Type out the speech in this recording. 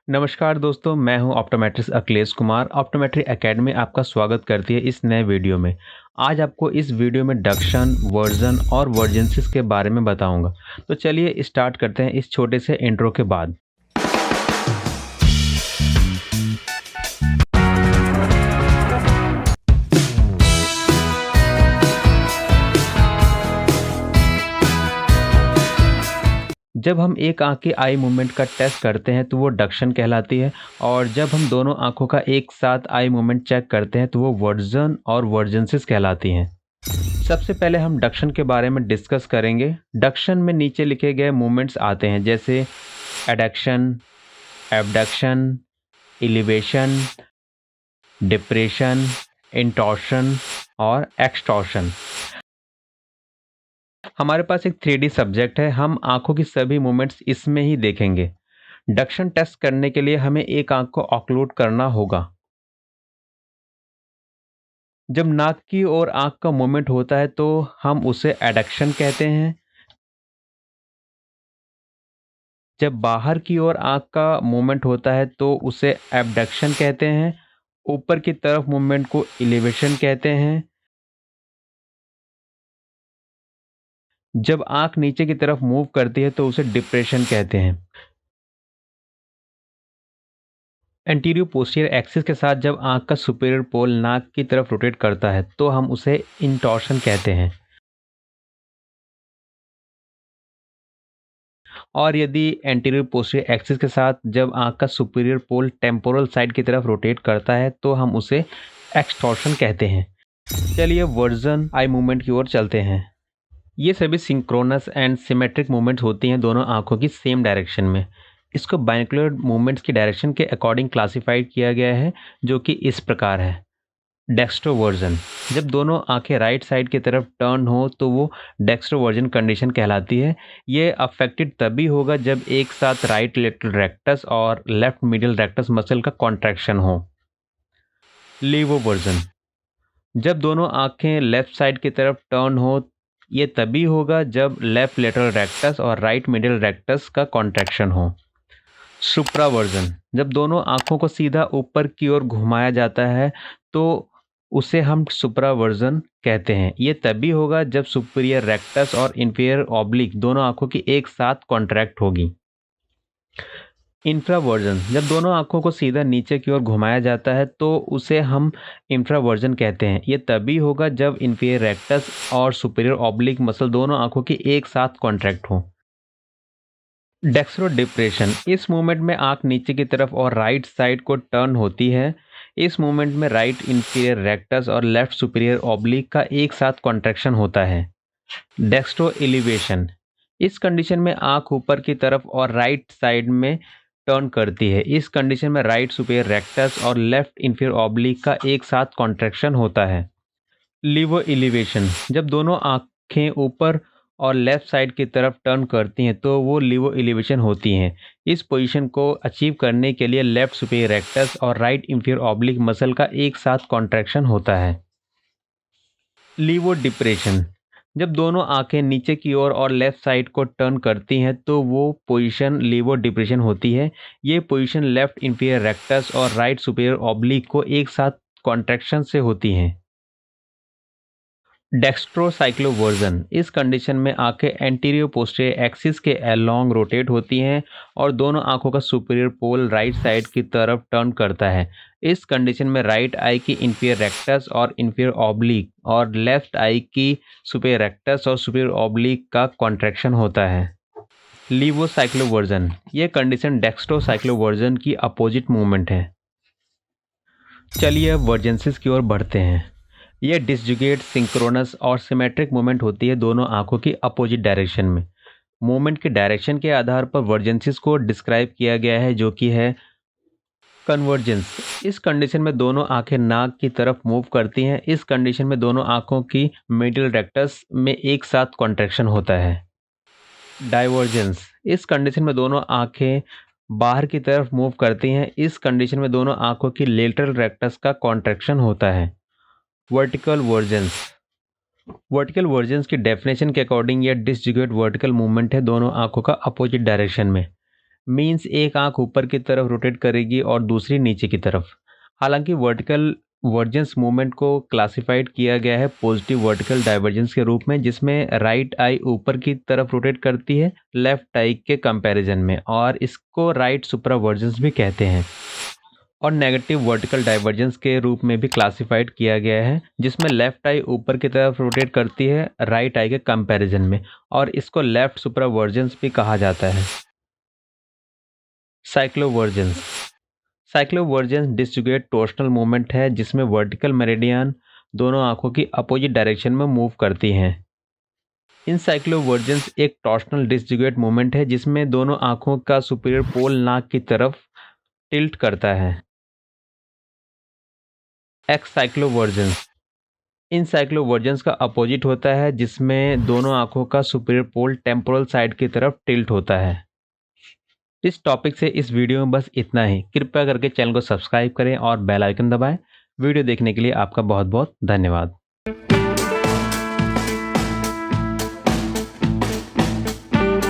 नमस्कार दोस्तों, मैं हूं optometrist Akhilesh Kumar. Optometry academy आपका स्वागत करती है इस नए वीडियो में। आज आपको इस वीडियो में डक्शन, वर्जन और वर्जेंसिस के बारे में बताऊंगा। तो चलिए स्टार्ट करते हैं इस छोटे से इंट्रो के बाद। जब हम एक आंख की आई मूवमेंट का टेस्ट करते हैं तो वो डक्शन कहलाती है, और जब हम दोनों आंखों का एक साथ आई मूवमेंट चेक करते हैं तो वो वर्जन और वर्जेंसिस कहलाती हैं। सबसे पहले हम डक्शन के बारे में डिस्कस करेंगे। डक्शन में नीचे लिखे गए मूवमेंट्स आते हैं, जैसे एडक्शन, एबडक्शन, इलिवेशन, डिप्रेशन, इंटॉर्शन और एक्सटॉर्शन। हमारे पास एक 3D सब्जेक्ट है, हम आंखों की सभी मूवमेंट्स इसमें ही देखेंगे। डक्शन टेस्ट करने के लिए हमें एक आंख को ऑक्लूड करना होगा। जब नाक की ओर आंख का मूवमेंट होता है तो हम उसे एडक्शन कहते हैं। जब बाहर की ओर आंख का मूवमेंट होता है तो उसे एबडक्शन कहते हैं। ऊपर की तरफ मूवमेंट को इलिवेशन कहते हैं। जब आंख नीचे की तरफ मूव करती है तो उसे डिप्रेशन कहते हैं। एंटीरियो पोस्टीरियर एक्सिस के साथ जब आंख का सुपीरियर पोल नाक की तरफ रोटेट करता है तो हम उसे इंटॉर्शन कहते हैं। और यदि एंटीरियर पोस्टीरियर एक्सिस के साथ जब आंख का सुपीरियर पोल टेम्पोरल साइड की तरफ रोटेट करता है तो हम उसे एक्सटॉर्शन कहते हैं। चलिए वर्जन आई मूवमेंट की ओर चलते हैं। ये सभी सिंक्रोनस एंड सिमेट्रिक मूवमेंट्स होती हैं दोनों आंखों की सेम डायरेक्शन में। इसको बाइनोकुलर मूवमेंट्स की डायरेक्शन के अकॉर्डिंग क्लासिफाइड किया गया है, जो कि इस प्रकार है। डेक्स्ट्रोवर्जन, जब दोनों आंखें राइट साइड की तरफ टर्न हो तो वो डेक्स्ट्रोवर्जन कंडीशन कहलाती है। ये अफेक्टेड तभी होगा जब एक साथ राइट लेटरल रेक्टस और लेफ्ट मिडिल रेक्टस मसल का कॉन्ट्रैक्शन हो। लीवोवर्जन, जब दोनों आंखें लेफ्ट साइड की तरफ टर्न हो, ये तभी होगा जब लेफ्ट लेटरल रेक्टस और राइट मिडिल रेक्टस का कॉन्ट्रैक्शन हो। सुप्रावर्जन, जब दोनों आंखों को सीधा ऊपर की ओर घुमाया जाता है तो उसे हम सुप्रावर्जन कहते हैं। ये तभी होगा जब सुपीरियर रेक्टस और इंफीरियर ऑब्लिक दोनों आंखों की एक साथ कॉन्ट्रैक्ट होगी। इंफ्रावर्जन, जब दोनों आंखों को सीधा नीचे की ओर घुमाया जाता है तो उसे हम इंफ्रावर्जन कहते हैं। ये तभी होगा जब इंफीरियर रेक्टस और सुपीरियर ऑब्लिक मसल दोनों आंखों की एक साथ कॉन्ट्रैक्ट हो। डेक्स्ट्रो डिप्रेशन, इस मूवमेंट में आंख नीचे की तरफ और राइट साइड को टर्न होती है। इस मूवमेंट में राइट इंफीरियर रेक्टस और लेफ्ट सुपीरियर ऑब्लिक का एक साथ कॉन्ट्रैक्शन होता है। डेक्स्ट्रो एलिवेशन, इस कंडीशन में आंख ऊपर की तरफ और राइट साइड में टर्न करती है। इस कंडीशन में राइट सुपीरियर रेक्टस और लेफ्ट इंफीरियर ऑब्लिक का एक साथ कॉन्ट्रैक्शन होता है। लीवो एलिवेशन, जब दोनों आंखें ऊपर और लेफ्ट साइड की तरफ टर्न करती हैं तो वो लीवो एलिवेशन होती हैं। इस पोजीशन को अचीव करने के लिए लेफ्ट सुपीरियर रेक्टस और राइट इंफीरियर ऑब्लिक मसल का एक साथ कॉन्ट्रैक्शन होता है। लीवो डिप्रेशन, जब दोनों आंखें नीचे की ओर और लेफ्ट साइड को टर्न करती हैं तो वो पोजीशन लीवो डिप्रेशन होती है। ये पोजीशन लेफ्ट इंफीरियर रेक्टस और राइट सुपीरियर ऑब्लिक को एक साथ कॉन्ट्रैक्शन से होती हैं। डेक्स्ट्रोसाइक्लोवर्जन, इस कंडीशन में आंखें एंटीरियो पोस्टीरियर एक्सिस के अलोंग रोटेट होती हैं और दोनों आंखों का सुपीरियर पोल राइट साइड की तरफ टर्न करता है। इस कंडीशन में राइट आई की इंफीरियर रेक्टस और इंफीरियर ऑब्लिक और लेफ्ट आई की सुपीरियर रेक्टस और सुपीरियर ऑब्लिक का कॉन्ट्रैक्शन होता है। लीवोसाइक्लोवर्जन, ये कंडीशन डेक्स्ट्रोसाइक्लोवर्जन की अपोजिट मूवमेंट है। चलिए अब वर्जेंसिस की ओर बढ़ते हैं। यह डिसजुगेट, सिंक्रोनस और सिमेट्रिक मूवमेंट होती है दोनों आंखों की अपोजिट डायरेक्शन में। मूवमेंट के डायरेक्शन के आधार पर वर्जेंसिस को डिस्क्राइब किया गया है, जो कि है कन्वर्जेंस। इस कंडीशन में दोनों आंखें नाक की तरफ मूव करती हैं। इस कंडीशन में दोनों आंखों की मिडिल रेक्टस में एक साथ कॉन्ट्रैक्शन होता है। डाइवर्जेंस, इस कंडीशन में दोनों आंखें बाहर की तरफ मूव करती हैं। इस कंडीशन में दोनों आंखों की लेटरल रेक्टस का कॉन्ट्रैक्शन होता है। वर्टिकल वर्जेंस, वर्टिकल वर्जेंस की डेफिनेशन के अकॉर्डिंग यह डिसजुगेट वर्टिकल मूवमेंट है दोनों आंखों का अपोजिट डायरेक्शन में। मीन्स एक आंख ऊपर की तरफ रोटेट करेगी और दूसरी नीचे की तरफ। हालांकि वर्टिकल वर्जेंस मूवमेंट को क्लासिफाइड किया गया है पॉजिटिव वर्टिकल डाइवर्जेंस के रूप में, जिसमें राइट आई ऊपर की तरफ रोटेट करती है लेफ्ट आई के कंपैरिजन में, और इसको राइट सुपरावर्जेंस भी कहते हैं। और नेगेटिव वर्टिकल डाइवर्जेंस के रूप में भी क्लासिफाइड किया गया है, जिसमें लेफ्ट आई ऊपर की तरफ रोटेट करती है राइट आई के कंपैरिजन में, और इसको लेफ्ट सुपरावर्जेंस भी कहा जाता है। साइक्लोवर्जेंस। साइक्लोवर्जेंस डिस्ट्रीब्यूटेड टोर्शनल मूवमेंट है जिसमें वर्टिकल मेरिडियन दोनों आंखों की अपोजिट डायरेक्शन में मूव करती हैं। इन साइक्लोवर्जेंस एक टॉर्शनल डिस्ट्रीब्यूटेड मूवमेंट है जिसमें दोनों आंखों का सुपीरियर पोल नाक की तरफ टिल्ट करता है। एक्स साइक्लोवर्जेंस। इन साइक्लोवर्जेंस का अपोजिट होता है जिसमें दोनों आंखों का सुपीरियर पोल टेम्पोरल साइड की तरफ टिल्ट होता है। इस टॉपिक से इस वीडियो में बस इतना ही। कृपया करके चैनल को सब्सक्राइब करें और बेल आइकन दबाएं। वीडियो देखने के लिए आपका बहुत बहुत धन्यवाद।